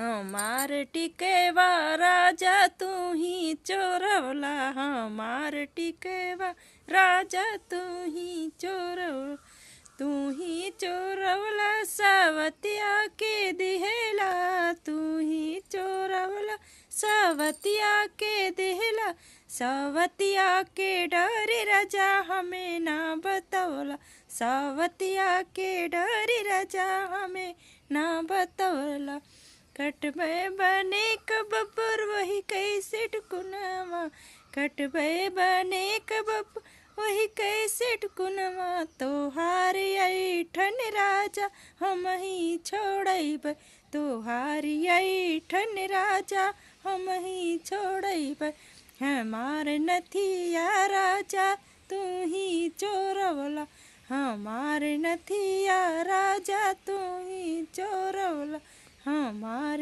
हमार टिकेवा राजा तू ही चोरवला, हमार टिकेवा राजा तू ही चोरवला, तू ही चोरवला सवतिया के दिहेला, तू ही चोरवला सवतिया के दिहेला, सवतिया के डरी राजा हमें ना बतौला, सवतिया के डरी राजा हमें ना बतौला। कटबे बने कब पर वही कैसे टुकुनवा, कटबे बने कब वही कैसे टुकुनवा, तोहार ऐठन राजा हम ही छोड़ब, तोहार ऐठन राजा हम ही छोड़ब, हमार नथिया राजा तू ही चोरवला, हमार नथिया राजा तू ही चोरवला, हमार